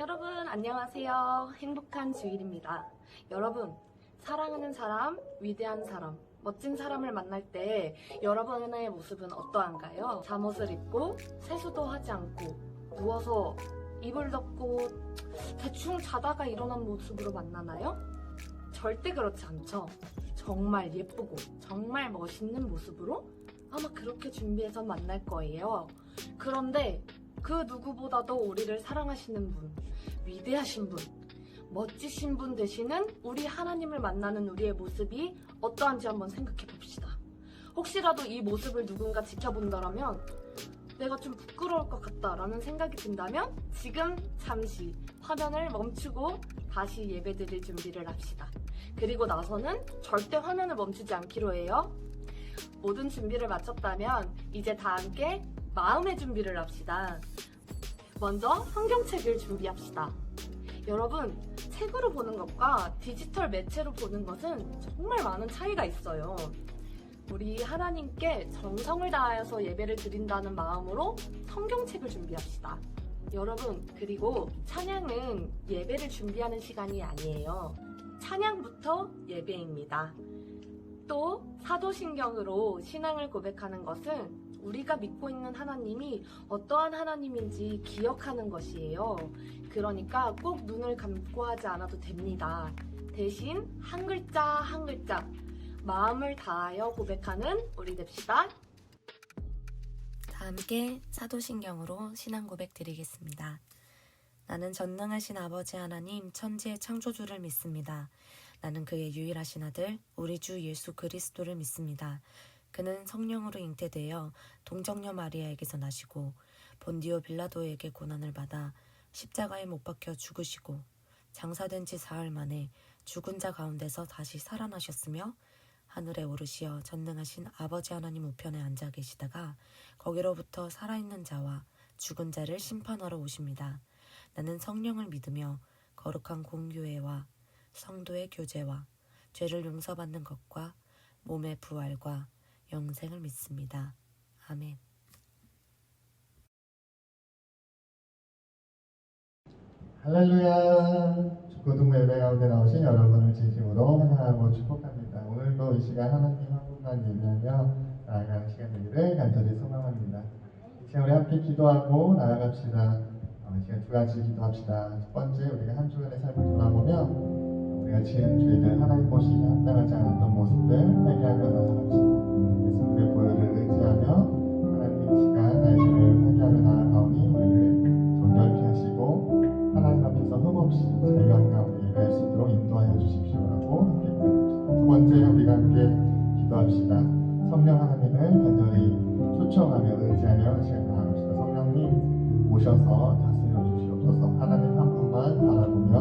여러분 안녕하세요. 행복한 주일입니다. 여러분, 사랑하는 사람, 위대한 사람, 멋진 사람을 만날 때 여러분의 모습은 어떠한가요? 잠옷을 입고 세수도 하지 않고 누워서 이불 덮고 대충 자다가 일어난 모습으로 만나나요? 절대 그렇지 않죠. 정말 예쁘고 정말 멋있는 모습으로 아마 그렇게 준비해서 만날 거예요. 그런데 그 누구보다도 우리를 사랑하시는 분, 위대하신 분, 멋지신 분 되시는 우리 하나님을 만나는 우리의 모습이 어떠한지 한번 생각해 봅시다. 혹시라도 이 모습을 누군가 지켜본다라면 내가 좀 부끄러울 것 같다라는 생각이 든다면 지금 잠시 화면을 멈추고 다시 예배드릴 준비를 합시다. 그리고 나서는 절대 화면을 멈추지 않기로 해요. 모든 준비를 마쳤다면 이제 다 함께 마음의 준비를 합시다. 먼저 성경책을 준비합시다. 여러분, 책으로 보는 것과 디지털 매체로 보는 것은 정말 많은 차이가 있어요. 우리 하나님께 정성을 다하여서 예배를 드린다는 마음으로 성경책을 준비합시다. 여러분, 그리고 찬양은 예배를 준비하는 시간이 아니에요. 찬양부터 예배입니다. 또 사도신경으로 신앙을 고백하는 것은 우리가 믿고 있는 하나님이 어떠한 하나님인지 기억하는 것이에요. 그러니까 꼭 눈을 감고 하지 않아도 됩니다. 대신 한 글자 한 글자 마음을 다하여 고백하는 우리 됩시다. 다 함께 사도신경으로 신앙 고백 드리겠습니다. 나는 전능하신 아버지 하나님 천지의 창조주를 믿습니다. 나는 그의 유일하신 아들 우리 주 예수 그리스도를 믿습니다. 그는 성령으로 잉태되어 동정녀 마리아에게서 나시고 본디오 빌라도에게 고난을 받아 십자가에 못 박혀 죽으시고 장사된 지 사흘 만에 죽은 자 가운데서 다시 살아나셨으며 하늘에 오르시어 전능하신 아버지 하나님 우편에 앉아 계시다가 거기로부터 살아있는 자와 죽은 자를 심판하러 오십니다. 나는 성령을 믿으며 거룩한 공교회와 성도의 교제와 죄를 용서받는 것과 몸의 부활과 영생을 믿습니다. 아멘. 할렐루야. 축구동 예배 가운데 나오신 여러분을 진심으로 환영하고 축복합니다. 오늘도 이 시간 하나님 한 분만 예배하며 나아가는 시간 되기를 간절히 소망합니다. 이 시간 우리 함께 기도하고 나아갑시다. 이 시간 두 가지 기도합시다. 첫 번째, 우리가 한 주간의 삶을 돌아보며 우리가 지은 죄들 하나님 보시기에 합당하지 않았던 모습들 회개하며 나아갑시다. 예수님의 보혈을 의지하며 하나님 이 시간 나의 죄를 회개하며 나아가오니 우리를 정결케 하시고 하나님 앞에서 흠없이 자유한 가운데 예배할 수 있도록 인도하여 주십시오라고 함께 기도합시다. 두 번째, 우리가 함께 기도합시다. 성령 하나님을 간절히 초청하며 의지하며 이 시간 나아갑시다. 성령님 오셔서 다스려 주시옵소서. 하나님 한 분만 바라보며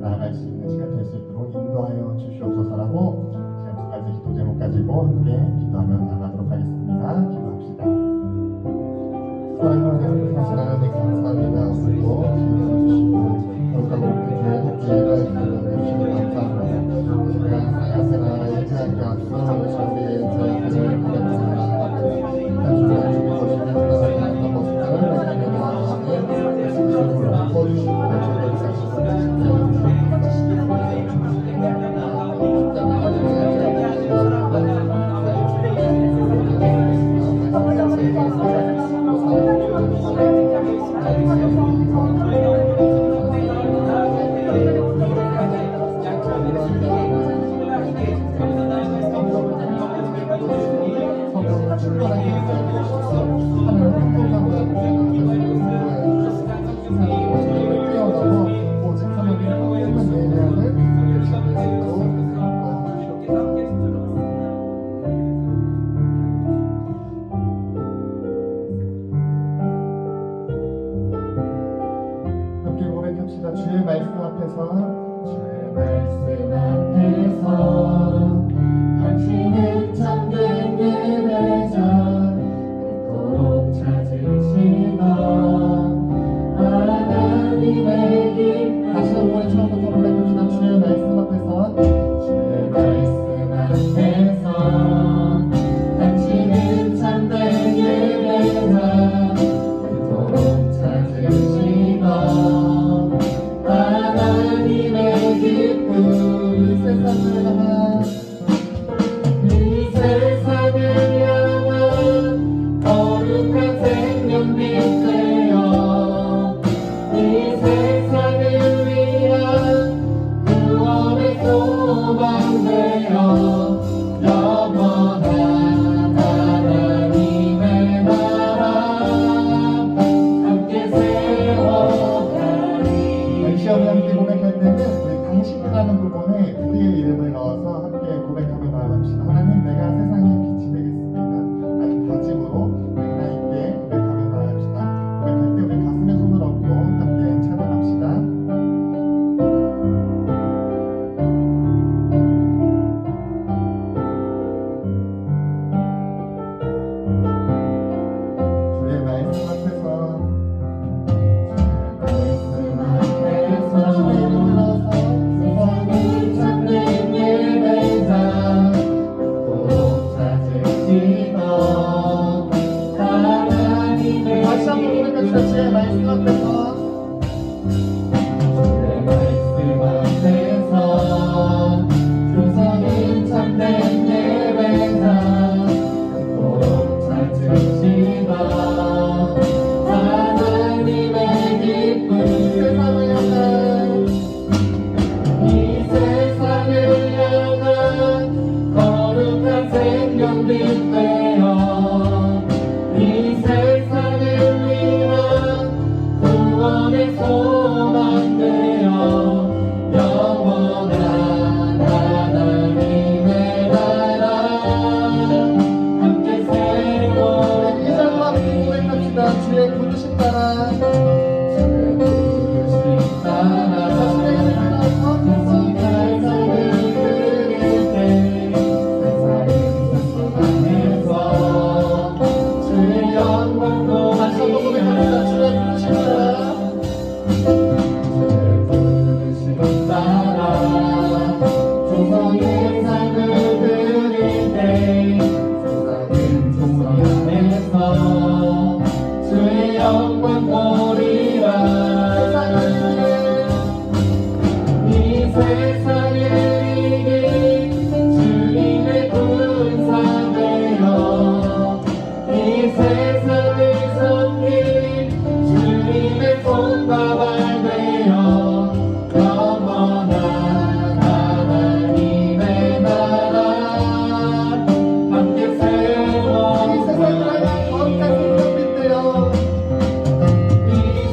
나아갈 수 있는 시간 될 수 있도록 인도하여 주시옵소서라고 시간 두 가지 기도 제목 가지고 함께 기도하며 나아가도록 하겠습니다. 기도합시다. 사랑하는 하나님 감사합니다. 오늘도 지켜주시고 거룩하고 그 교회 함께 예배해 주시고 감사합니다. 시간 하나님 앞에 나아가 예배하게 하소서. 우리의 죄악들을 고백하며 한 주간 주님 보시며 하나님 모습을 회개하며 나아가는 예수님으로 보여주시고 죄를 사시고 주의 말씀 앞에서 당신은 참된 예배자 그토록 찾으시던 하나님의 길. 다시 한번 처음부터 고백합시다. 주의 말씀 앞에서 주의 말씀 앞에서 당신은 참된 예배자 그토록 찾으시던 합시다. 하나님, 내가 세상의 빛이 되겠습니다 라는 다짐으로 맥락 있게 고백하며 나아갑시다. 고백할 때 우리 가슴에 손을 얹고 함께 찬양합시다. 주의 말씀 앞에서 말씀 앞에서 주의 이름 불러서 세상을 찾는 예배자 꼭 찾으시던 하나님의 다시 한번 고백합시다. 주의 말씀 앞에서 주의 말씀 앞에서 조성인 참된 예배자 꼭 찾으시던 하나님의 기쁨 세상을 향한 이 세상을 향한 거룩한 생명빛 되어 이 세상을 위한 구원의 소망 되어 영원한 하나님의 나라 함께 세워 이 자리와 함께 고백합시다. 주의 부르심 따라 주의 부르심 따라 자신의 이름을 불러서 세상을 드릴 때 세상은 안에서 주의 영광 다시 한번 고백합시다. 주의 부르심 따라 주의 부르심 따라 조성의 삶을 드릴 때 세상은 조성 안에서 주의 영광 보리라 이 세상을 이긴 주님의 군사 되어 이 세상을 섬긴 주님의 손과 발 되어 영원한 하나님의 나라 함께 세워 이 세상을 향한 거룩한 생명빛 되어 이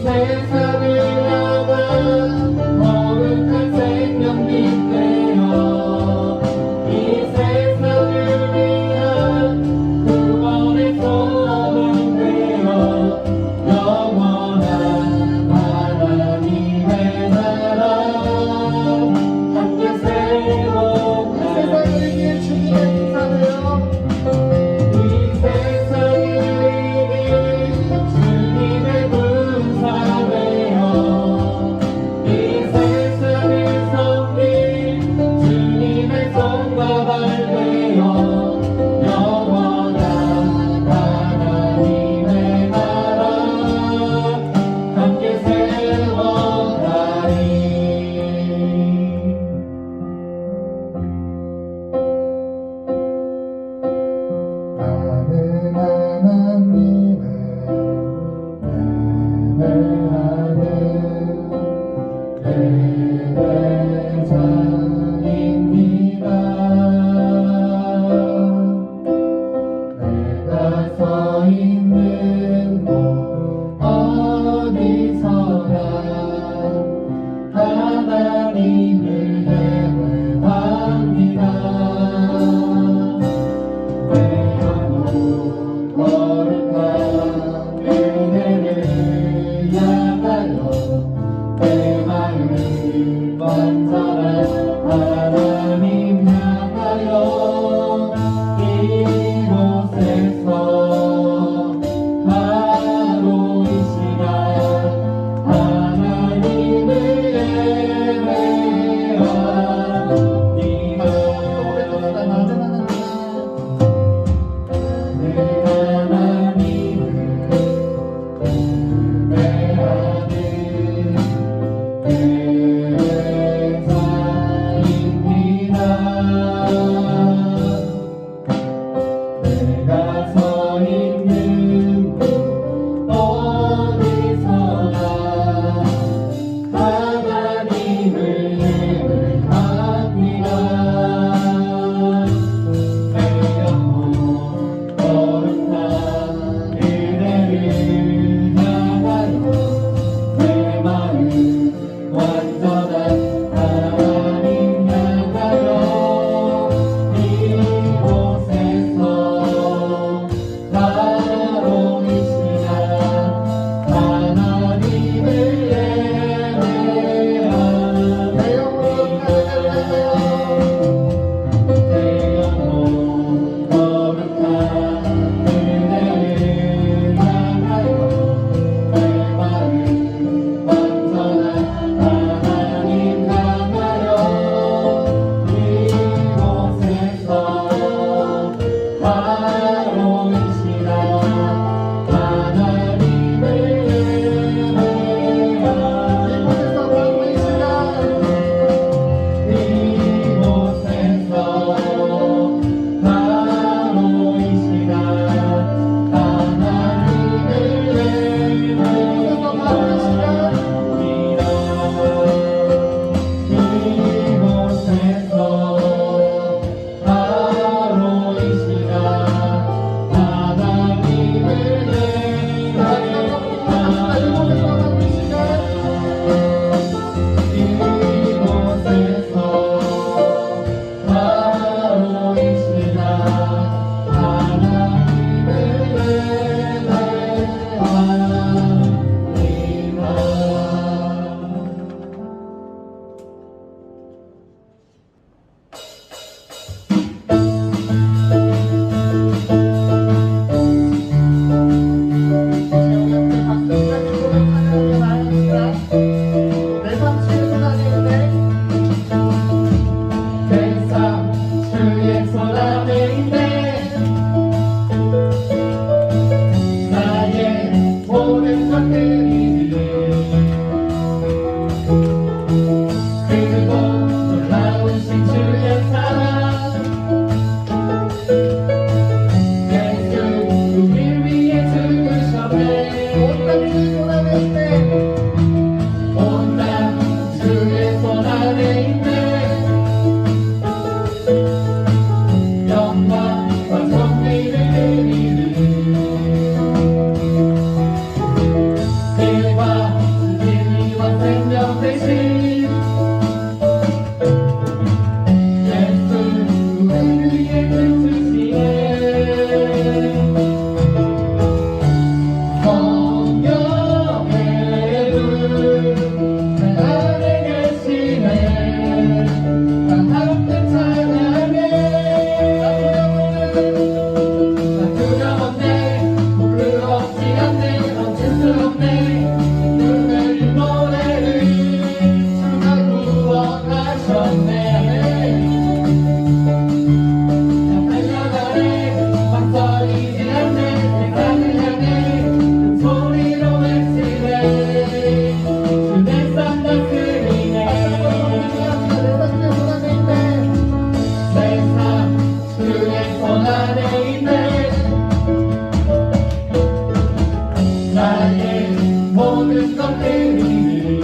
모든 것들이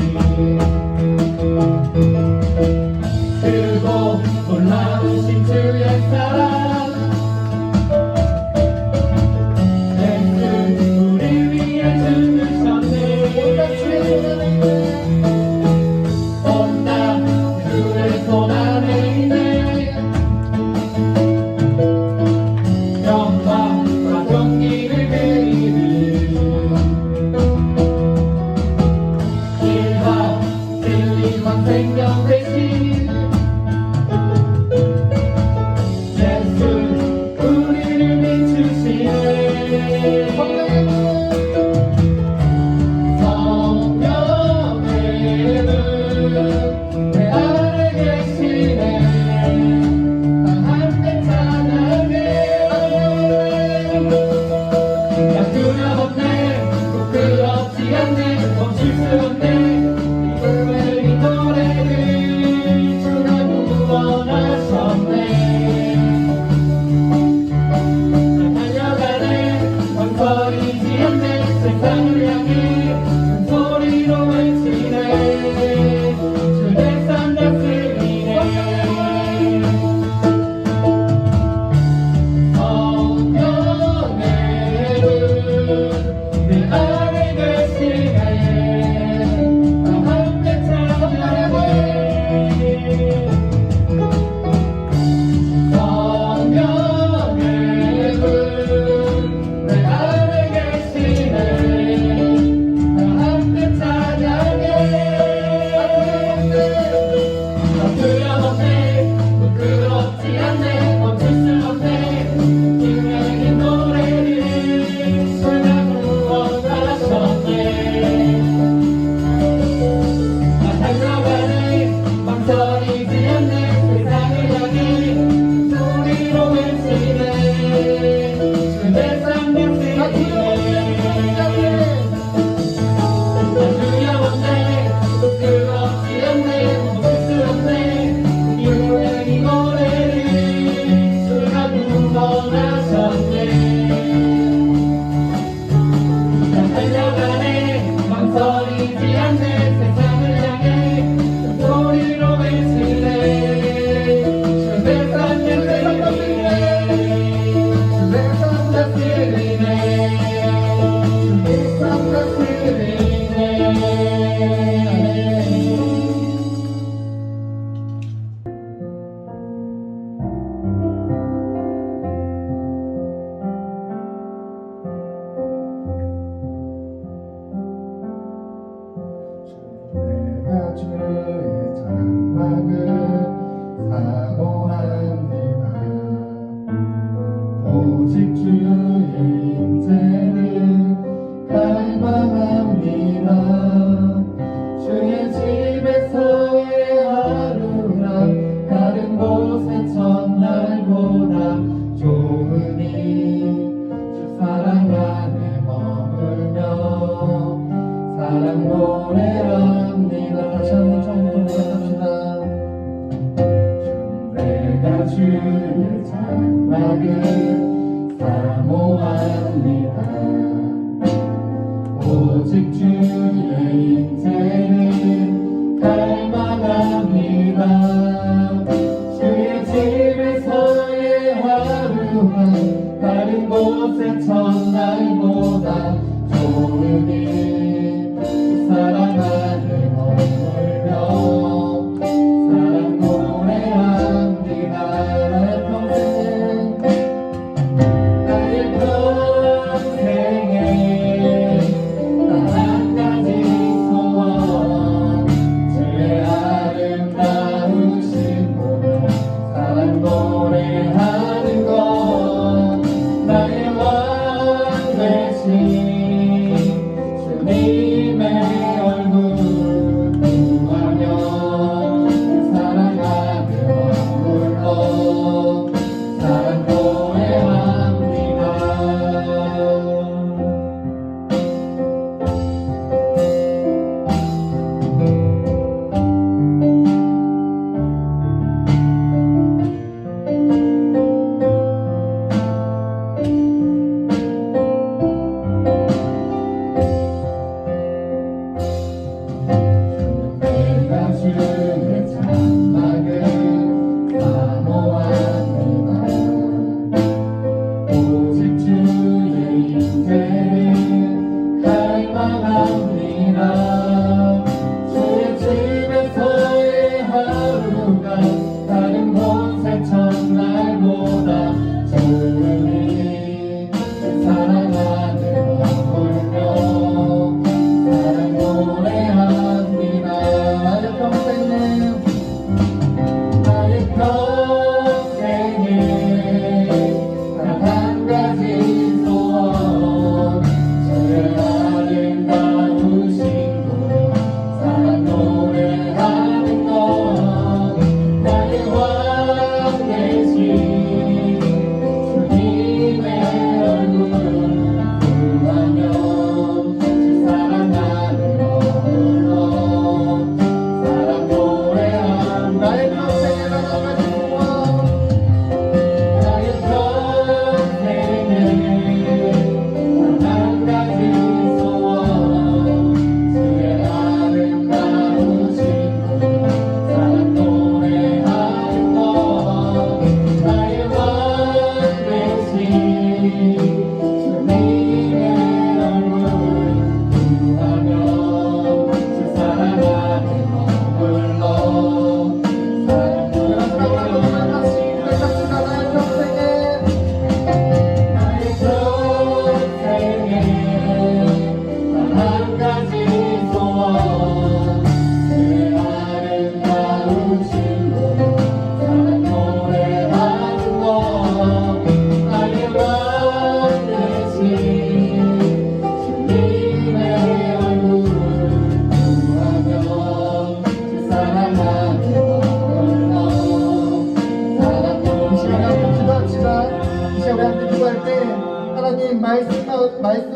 크고 놀라우신 주의 사랑 예수 우리 위해 죽으셨네 온다 주의 손 안에 있네 영광과 존귀를 드리니 길과 진리와 생명 되신 예수 우리를 비추시네 성령의 내 안에 계시네 다 함께 찬양해 나 두려웠네 부끄럽지 않네 멈출 수 없네 이 노래를 주가 구원하셨네 나 달려가네 망설이지 않네 세상을 향해 큰 소리로 외치네 주의 산 다스리네 성령의 내 안에 계시네 다 함께 찬양해 성령의 내 안에 계시네 다 함께 찬양해 나 두려웠네 부끄럽지 않네 멈출 수 없네 기회의 노래를 주가 구원하셨네 나 달려가네 망설이지 않네 세상을 향해 소리로 외치네 주의 산 다스리네 나 두려웠네 부끄럽지 않네 멈출 수 없네 이 노래를 주가 구원하셨네 나 달려가네 망설이지 않네 세상을 향해 큰 소리로 외치네 주의 산 다스리네 주의 산 다스리네 내가 주의 장막을 사모합니다 오직 주의 임재를 갈망합니다 주의 집에서의 하루라 다른 곳의 첫날보다 좋으니 주 사랑 안에 머물며 사랑 노래합니다 다시 한번 처음부터 시작합니다 내가 주의 장막을 사모합니다 오직 주의 임재를 갈망합니다 주의 집에서의 하루가 다른 곳의 첫날보다 좋으니 사랑 안에 머물며 사랑 노래합니다 나의 평생에 단 한 가지 소원 주의 사랑합니다. 주의 집에서의 하루가 다른 곳의 첫날보다 좋으니 사랑하는 마음으로 사랑 노래합니다. 나의 평생에 나의 평생에 단 한 가지 소원 주의 아름다우신 것 사랑 노래하는 것 나의 왕 되신 주님의 얼굴 구하며 주 사랑하는 머물러 사랑 노래한 나의 평생에 단 한 가지 소원 나의 평생에 단 한 가지 소원 주의 아름다우신 것 사랑 노래하는 것 나의 왕 되신 주님의 얼굴 구하며 주 사랑하는 머물러 사랑 나의 평생에 단 한 가지 소원 주의 아름다우신 것 사랑 노래하는 것 나의 왕 되신 주님의 얼굴 구하며 주 사랑하는 머물러 사랑 이 시간에 함께 기도합시다. 이 시간에 함께 기도할 때 하나님 말씀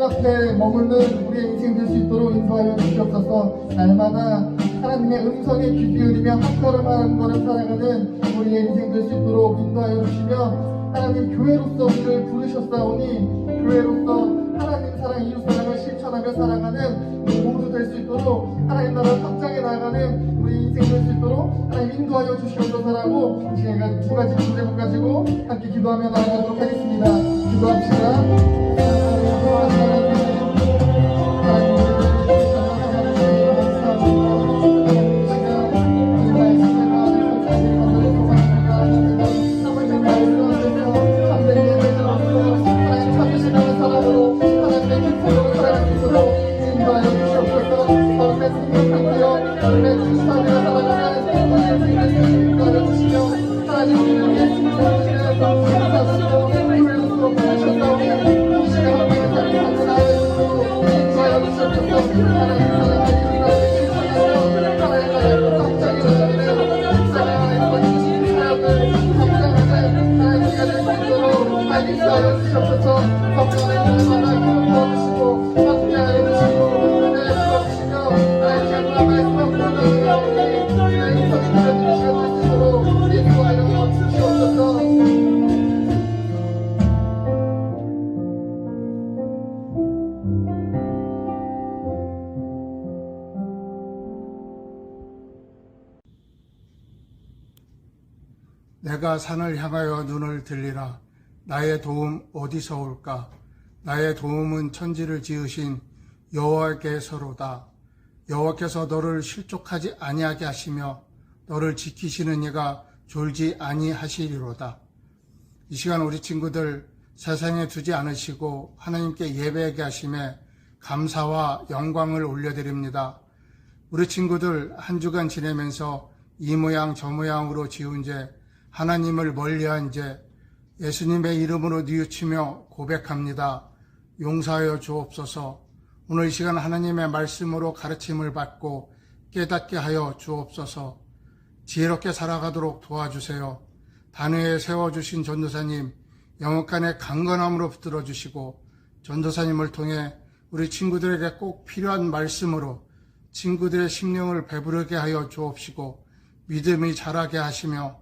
앞에 머무는 우리의 인생 될 수 있도록 인도하여 주시옵소서. 날마다 하나님의 음성에 귀 기울이며 한 걸음 한 걸음 살아가는 우리의 인생 될 수 있도록 인도하여 주시며 하나님 교회로서 우리를 부르셨사오니 교회로서 하나님 사랑 이웃 사랑을 실천하며 살아가는 우리 모두 될 수 있도록 하나님 나라 확장해 나가는 우리 인생 될 수 있도록 하나님 인도하여 주시옵소서라고 이 시간 두 가지 제목 가지고 함께 기도하며 나아가도록 하겠습니다. 기도합시다. 내가 산을 향하여 눈을 들리라. 나의 도움 어디서 올까? 나의 도움은 천지를 지으신 여호와께서로다. 여호와께서 너를 실족하지 아니하게 하시며 너를 지키시는 이가 졸지 아니하시리로다. 이 시간 우리 친구들 세상에 두지 않으시고 하나님께 예배하게 하심에 감사와 영광을 올려드립니다. 우리 친구들 한 주간 지내면서 이 모양 저 모양으로 지은 죄, 하나님을 멀리한 죄, 예수님의 이름으로 뉘우치며 고백합니다. 용서하여 주옵소서. 오늘 이 시간 하나님의 말씀으로 가르침을 받고 깨닫게 하여 주옵소서. 지혜롭게 살아가도록 도와주세요. 단위에 세워주신 전도사님 영업간의 강건함으로 붙들어 주시고 전도사님을 통해 우리 친구들에게 꼭 필요한 말씀으로 친구들의 심령을 배부르게 하여 주옵시고 믿음이 자라게 하시며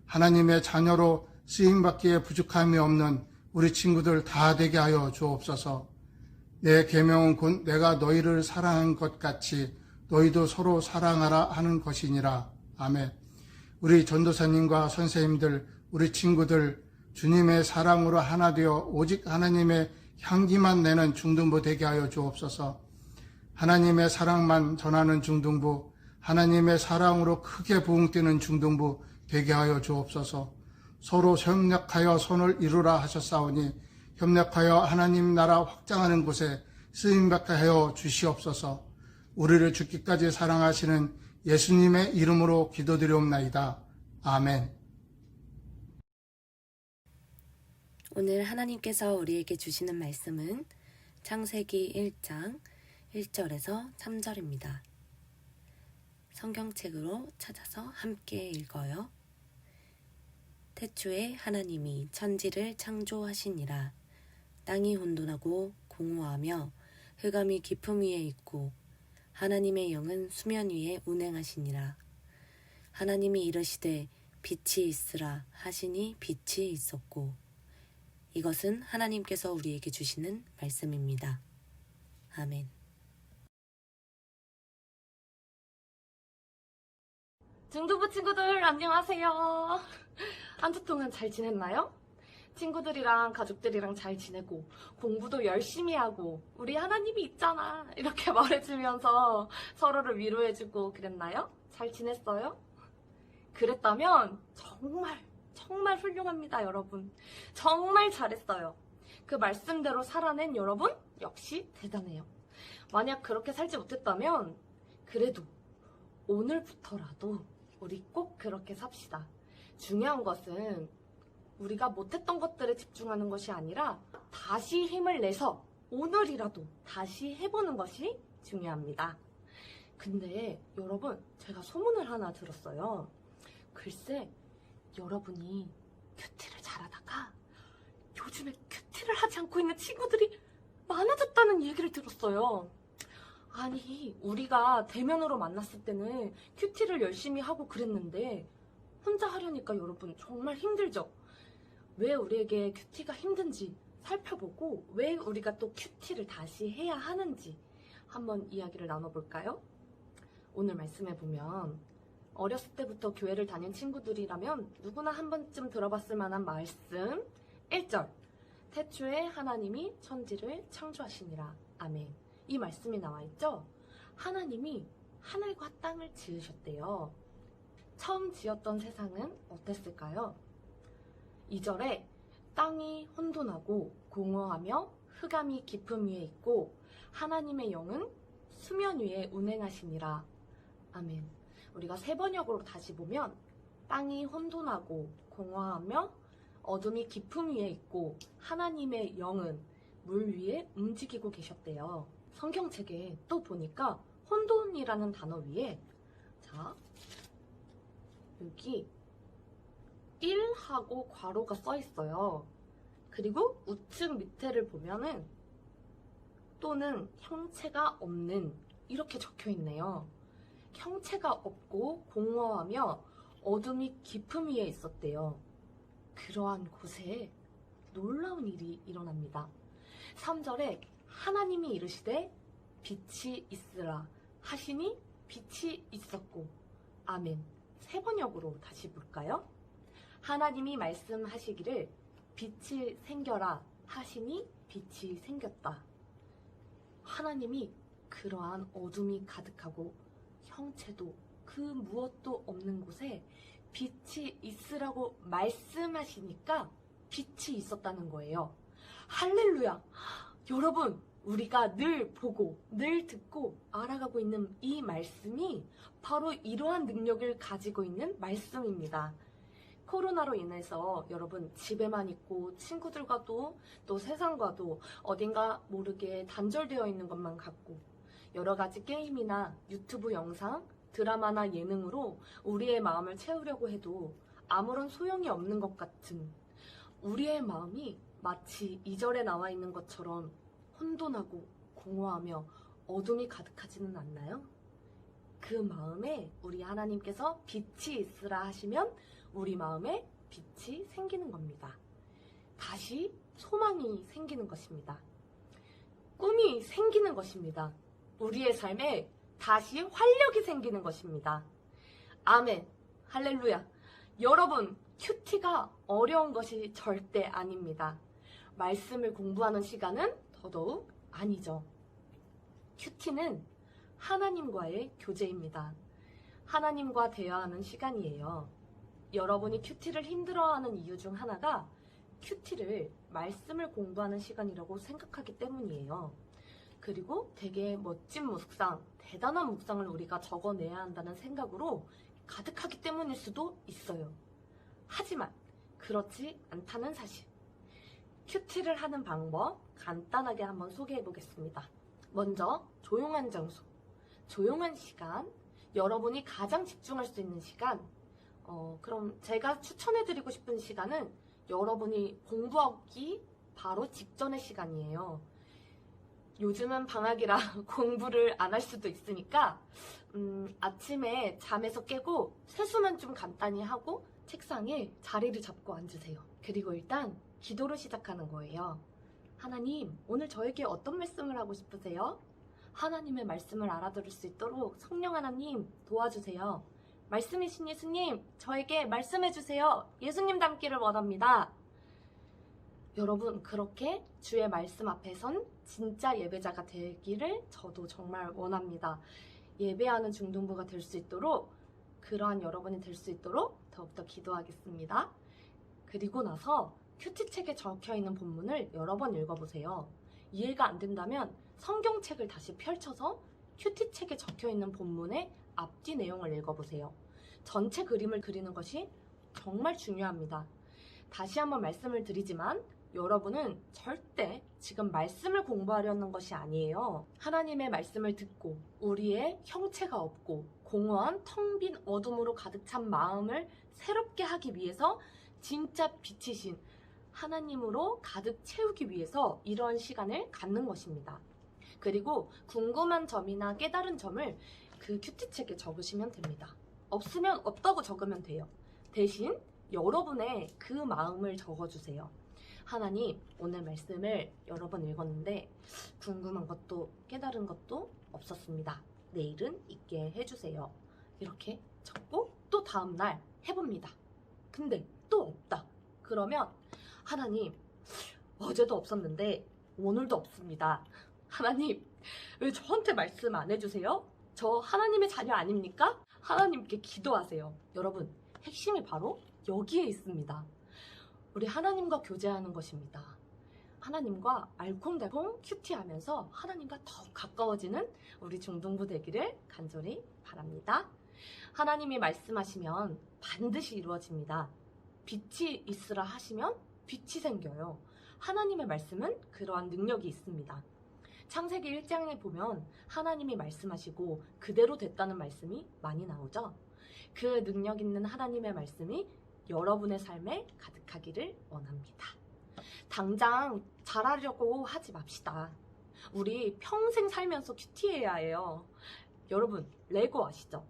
하나님의 자녀로 쓰임받기에 부족함이 없는 우리 친구들 다 되게 하여 주옵소서. 내 계명은 곧 내가 너희를 사랑한 것 같이 너희도 서로 사랑하라 하는 것이니라. 아멘. 우리 전도사님과 선생님들, 우리 친구들 주님의 사랑으로 하나 되어 오직 하나님의 향기만 내는 중등부 되게 하여 주옵소서. 하나님의 사랑만 전하는 중등부, 하나님의 사랑으로 크게 부흥되는 중등부 되게 하여 주옵소서. 서로 협력하여 손을 이루라 하셨사오니 협력하여 하나님 나라 확장하는 곳에 쓰임받게 하여 주시옵소서. 우리를 죽기까지 사랑하시는 예수님의 이름으로 기도드리옵나이다. 아멘. 오늘 하나님께서 우리에게 주시는 말씀은 창세기 1장 1절에서 3절입니다. 성경책으로 찾아서 함께 읽어요. 태초에 하나님이 천지를 창조하시니라. 땅이 혼돈하고 공허하며 흑암이 깊음 위에 있고 하나님의 영은 수면 위에 운행하시니라. 하나님이 이르시되 빛이 있으라 하시니 빛이 있었고. 이것은 하나님께서 우리에게 주시는 말씀입니다. 아멘. 중등부 친구들 안녕하세요. 한 주 동안 잘 지냈나요? 친구들이랑 가족들이랑 잘 지내고 공부도 열심히 하고 우리 하나님이 있잖아 이렇게 말해주면서 서로를 위로해주고 그랬나요? 잘 지냈어요? 그랬다면 정말 훌륭합니다, 여러분. 정말 잘했어요. 그 말씀대로 살아낸 여러분 역시 대단해요. 만약 그렇게 살지 못했다면 그래도 오늘부터라도 우리 꼭 그렇게 삽시다. 중요한 것은 우리가 못했던 것들에 집중하는 것이 아니라 다시 힘을 내서 오늘이라도 다시 해보는 것이 중요합니다. 근데 여러분, 제가 소문을 하나 들었어요. 글쎄, 여러분이 큐티를 잘하다가 요즘에 큐티를 하지 않고 있는 친구들이 많아졌다는 얘기를 들었어요. 아니, 우리가 대면으로 만났을 때는 큐티를 열심히 하고 그랬는데 혼자 하려니까 여러분 정말 힘들죠? 왜 우리에게 큐티가 힘든지 살펴보고 왜 우리가 또 큐티를 다시 해야 하는지 한번 이야기를 나눠볼까요? 오늘 말씀해 보면 어렸을 때부터 교회를 다닌 친구들이라면 누구나 한 번쯤 들어봤을 만한 말씀 1절 태초에 하나님이 천지를 창조하시니라. 아멘. 이 말씀이 나와 있죠? 하나님이 하늘과 땅을 지으셨대요. 처음 지었던 세상은 어땠을까요? 2절에 땅이 혼돈하고 공허하며 흑암이 깊음 위에 있고 하나님의 영은 수면 위에 운행하시니라. 아멘. 우리가 세번역으로 다시 보면 땅이 혼돈하고 공허하며 어둠이 깊음 위에 있고 하나님의 영은 물 위에 움직이고 계셨대요. 성경책에 또 보니까 혼돈이라는 단어 위에 자 여기 1하고 괄호가 써 있어요. 그리고 우측 밑에를 보면은 또는 형체가 없는 이렇게 적혀 있네요. 형체가 없고 공허하며 어둠이 깊음 위에 있었대요. 그러한 곳에 놀라운 일이 일어납니다. 3절에 하나님이 이르시되 빛이 있으라 하시니 빛이 있었고. 아멘. 세번역으로 다시 볼까요? 하나님이 말씀하시기를 빛이 생겨라 하시니 빛이 생겼다. 하나님이 그러한 어둠이 가득하고 형체도 그 무엇도 없는 곳에 빛이 있으라고 말씀하시니까 빛이 있었다는 거예요. 할렐루야! 여러분, 우리가 늘 보고 늘 듣고 알아가고 있는 이 말씀이 바로 이러한 능력을 가지고 있는 말씀입니다. 코로나로 인해서 여러분 집에만 있고 친구들과도 또 세상과도 어딘가 모르게 단절되어 있는 것만 같고 여러 가지 게임이나 유튜브 영상, 드라마나 예능으로 우리의 마음을 채우려고 해도 아무런 소용이 없는 것 같은 우리의 마음이 마치 2절에 나와 있는 것처럼 혼돈하고 공허하며 어둠이 가득하지는 않나요? 그 마음에 우리 하나님께서 빛이 있으라 하시면 우리 마음에 빛이 생기는 겁니다. 다시 소망이 생기는 것입니다. 꿈이 생기는 것입니다. 우리의 삶에 다시 활력이 생기는 것입니다. 아멘. 할렐루야. 여러분, 큐티가 어려운 것이 절대 아닙니다. 말씀을 공부하는 시간은 더더욱 아니죠. 큐티는 하나님과의 교제입니다. 하나님과 대화하는 시간이에요. 여러분이 큐티를 힘들어하는 이유 중 하나가 큐티를 말씀을 공부하는 시간이라고 생각하기 때문이에요. 그리고 되게 멋진 묵상, 대단한 묵상을 우리가 적어내야 한다는 생각으로 가득하기 때문일 수도 있어요. 하지만 그렇지 않다는 사실. 큐티를 하는 방법 간단하게 한번 소개해 보겠습니다. 먼저 조용한 장소, 조용한 시간, 여러분이 가장 집중할 수 있는 시간. 그럼 제가 추천해드리고 싶은 시간은 여러분이 공부하기 바로 직전의 시간이에요. 요즘은 방학이라 공부를 안 할 수도 있으니까 아침에 잠에서 깨고 세수만 좀 간단히 하고 책상에 자리를 잡고 앉으세요. 그리고 일단 기도를 시작하는 거예요. 하나님, 오늘 저에게 어떤 말씀을 하고 싶으세요? 하나님의 말씀을 알아들을 수 있도록 성령 하나님 도와주세요. 말씀이신 예수님, 저에게 말씀해주세요. 예수님 닮기를 원합니다. 여러분, 그렇게 주의 말씀 앞에 선 진짜 예배자가 되기를 저도 정말 원합니다. 예배하는 중등부가 될 수 있도록, 그러한 여러분이 될 수 있도록 더욱더 기도하겠습니다. 그리고 나서 큐티책에 적혀있는 본문을 여러 번 읽어보세요. 이해가 안 된다면 성경책을 다시 펼쳐서 큐티책에 적혀있는 본문의 앞뒤 내용을 읽어보세요. 전체 그림을 그리는 것이 정말 중요합니다. 다시 한번 말씀을 드리지만 여러분은 절대 지금 말씀을 공부하려는 것이 아니에요. 하나님의 말씀을 듣고 우리의 형체가 없고 공허한 텅 빈 어둠으로 가득 찬 마음을 새롭게 하기 위해서 진짜 빛이신 하나님으로 가득 채우기 위해서 이런 시간을 갖는 것입니다. 그리고 궁금한 점이나 깨달은 점을 그 큐티책에 적으시면 됩니다. 없으면 없다고 적으면 돼요. 대신 여러분의 그 마음을 적어주세요. 하나님, 오늘 말씀을 여러 번 읽었는데 궁금한 것도 깨달은 것도 없었습니다. 내일은 있게 해주세요. 이렇게 적고 또 다음날 해봅니다. 근데 또 없다. 그러면 하나님, 어제도 없었는데 오늘도 없습니다. 하나님, 왜 저한테 말씀 안 해주세요? 저 하나님의 자녀 아닙니까? 하나님께 기도하세요. 여러분, 핵심이 바로 여기에 있습니다. 우리 하나님과 교제하는 것입니다. 하나님과 알콩달콩 큐티하면서 하나님과 더 가까워지는 우리 중등부 되기를 간절히 바랍니다. 하나님이 말씀하시면 반드시 이루어집니다. 빛이 있으라 하시면 빛이 생겨요. 하나님의 말씀은 그러한 능력이 있습니다. 창세기 1장에 보면 하나님이 말씀하시고 그대로 됐다는 말씀이 많이 나오죠. 그 능력 있는 하나님의 말씀이 여러분의 삶에 가득하기를 원합니다. 당장 잘하려고 하지 맙시다. 우리 평생 살면서 큐티해야 해요. 여러분, 레고 아시죠?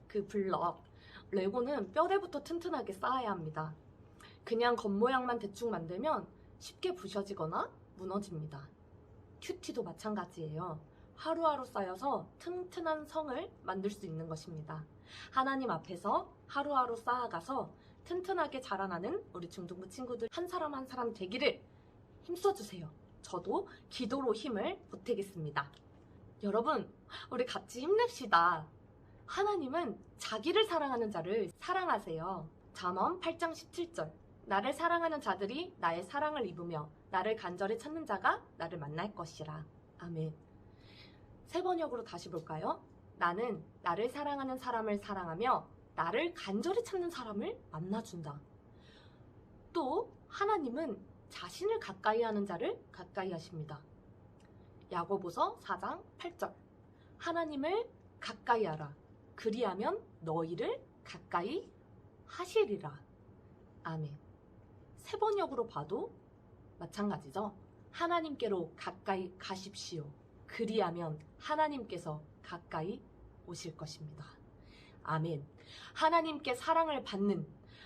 그 블럭. 레고는 뼈대부터 튼튼하게 쌓아야 합니다. 그냥 겉모양만 대충 만들면 쉽게 부셔지거나 무너집니다. 큐티도 마찬가지예요. 하루하루 쌓여서 튼튼한 성을 만들 수 있는 것입니다. 하나님 앞에서 하루하루 쌓아가서 튼튼하게 자라나는 우리 중등부 친구들 한 사람 한 사람 되기를 힘써주세요. 저도 기도로 힘을 보태겠습니다. 여러분, 우리 같이 힘냅시다. 하나님은 자기를 사랑하는 자를 사랑하세요. 잠언 8장 17절. 나를 사랑하는 자들이 나의 사랑을 입으며 나를 간절히 찾는 자가 나를 만날 것이라. 아멘. 세 번역으로 다시 볼까요? 나는 나를 사랑하는 사람을 사랑하며 나를 간절히 찾는 사람을 만나준다. 또 하나님은 자신을 가까이 하는 자를 가까이 하십니다. 야고보서 4장 8절. 하나님을 가까이 하라. 그리하면 너희를 가까이 하시리라. 아멘. 세 번역으로 봐도 마찬가지죠. 하나님께로 가까이 가십시오. 그리하면 하나님께서 가까이 오실 것입니다. 아멘. 하나님께 사랑을 받는,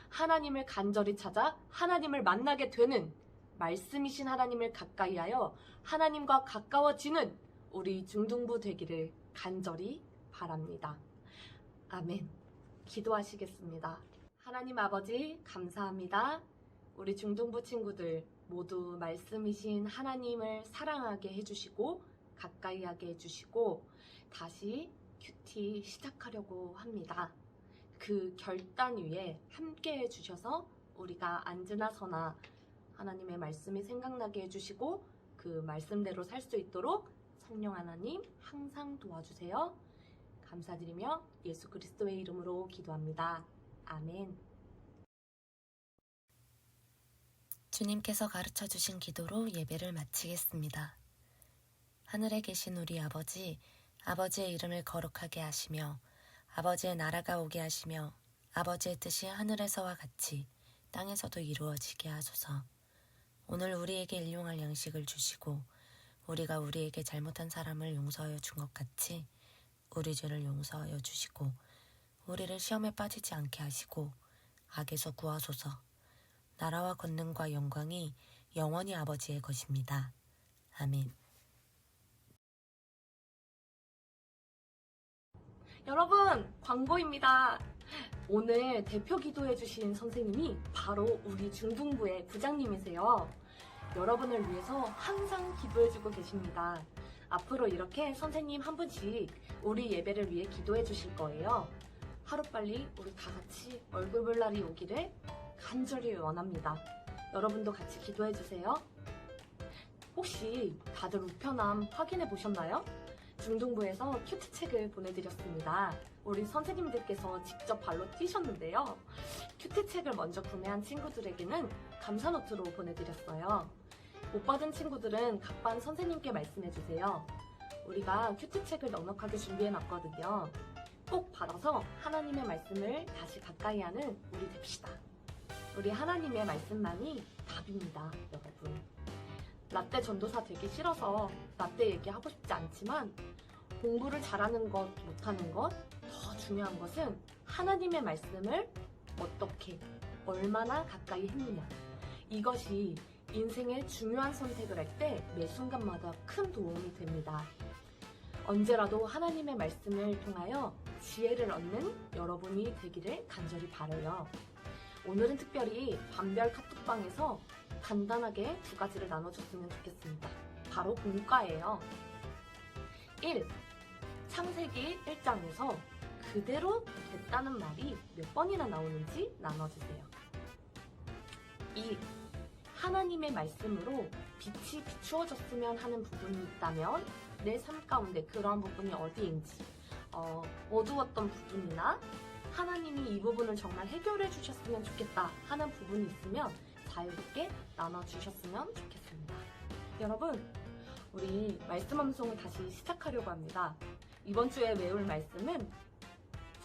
하나님을 간절히 찾아 하나님을 만나게 되는, 말씀이신 하나님을 가까이 하여 하나님과 가까워지는 우리 중등부 되기를 간절히 바랍니다. 아멘. 기도하시겠습니다. 하나님 아버지, 감사합니다. 우리 중등부 친구들 모두 말씀이신 하나님을 사랑하게 해주시고 가까이 하게 해주시고 다시 큐티 시작하려고 합니다. 그 결단 위에 함께 해주셔서 우리가 앉으나 서나 하나님의 말씀이 생각나게 해주시고 그 말씀대로 살 수 있도록 성령 하나님 항상 도와주세요. 감사드리며 예수 그리스도의 이름으로 기도합니다. 아멘. 주님께서 가르쳐 주신 기도로 예배를 마치겠습니다. 하늘에 계신 우리 아버지, 아버지의 이름을 거룩하게 하시며 아버지의 나라가 오게 하시며 아버지의 뜻이 하늘에서와 같이 땅에서도 이루어지게 하소서. 오늘 우리에게 일용할 양식을 주시고 우리가 우리에게 잘못한 사람을 용서하여 준 것 같이 우리 죄를 용서하여 주시고 우리를 시험에 빠지지 않게 하시고 악에서 구하소서. 나라와 권능과 영광이 영원히 아버지의 것입니다. 아멘. 여러분, 광고입니다. 오늘 대표 기도해주신 선생님이 바로 우리 중등부의 부장님이세요. 여러분을 위해서 항상 기도해주고 계십니다. 앞으로 이렇게 선생님 한 분씩 우리 예배를 위해 기도해주실 거예요. 하루빨리 우리 다 같이 얼굴 볼 날이 오기를 간절히 원합니다. 여러분도 같이 기도해주세요. 혹시 다들 우편함 확인해 보셨나요? 중등부에서 큐티책을 보내드렸습니다. 우리 선생님들께서 직접 발로 뛰셨는데요. 큐티책을 먼저 구매한 친구들에게는 감사노트로 보내드렸어요. 못 받은 친구들은 각 반 선생님께 말씀해주세요. 우리가 큐티책을 넉넉하게 준비해놨거든요. 꼭 받아서 하나님의 말씀을 다시 가까이 하는 우리 됩시다. 우리 하나님의 말씀만이 답입니다, 여러분. 라떼 전도사 되기 싫어서 라떼 얘기하고 싶지 않지만 공부를 잘하는 것, 못하는 것, 더 중요한 것은 하나님의 말씀을 어떻게, 얼마나 가까이 했느냐. 이것이 인생의 중요한 선택을 할 때 매 순간마다 큰 도움이 됩니다. 언제라도 하나님의 말씀을 통하여 지혜를 얻는 여러분이 되기를 간절히 바라요. 오늘은 특별히 반별 카톡방에서 간단하게 두 가지를 나눠줬으면 좋겠습니다. 바로 공과예요. 1. 창세기 1장에서 그대로 됐다는 말이 몇 번이나 나오는지 나눠주세요. 2. 하나님의 말씀으로 빛이 비추어졌으면 하는 부분이 있다면 내 삶 가운데 그러한 부분이 어디인지, 어두웠던 부분이나 하나님이 이 부분을 정말 해결해 주셨으면 좋겠다 하는 부분이 있으면 자유롭게 나눠주셨으면 좋겠습니다. 여러분, 우리 말씀 암송을 다시 시작하려고 합니다. 이번 주에 외울 말씀은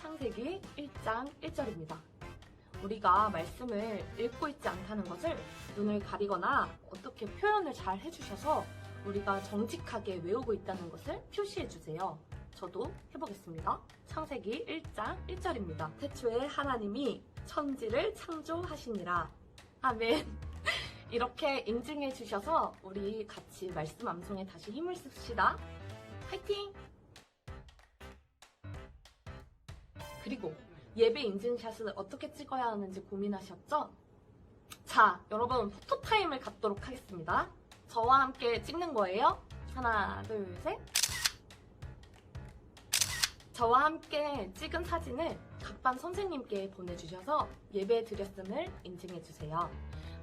창세기 1장 1절입니다. 우리가 말씀을 읽고 있지 않다는 것을 눈을 가리거나 어떻게 표현을 잘 해주셔서 우리가 정직하게 외우고 있다는 것을 표시해주세요. 저도 해보겠습니다. 창세기 1장 1절입니다. 태초에 하나님이 천지를 창조하시니라. 아멘. 이렇게 인증해 주셔서 우리 같이 말씀 암송에 다시 힘을 씁시다. 화이팅! 그리고 예배 인증샷을 어떻게 찍어야 하는지 고민하셨죠? 자, 여러분 포토타임을 갖도록 하겠습니다. 저와 함께 찍는 거예요. 하나, 둘, 셋. 저와 함께 찍은 사진을 각 반 선생님께 보내주셔서 예배 드렸음을 인증해주세요.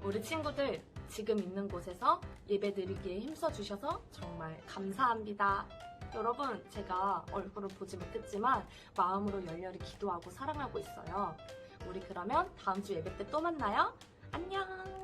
우리 친구들 지금 있는 곳에서 예배 드리기에 힘써주셔서 정말 감사합니다. 여러분, 제가 얼굴을 보지 못했지만 마음으로 열렬히 기도하고 사랑하고 있어요. 우리 그러면 다음 주 예배 때 또 만나요. 안녕!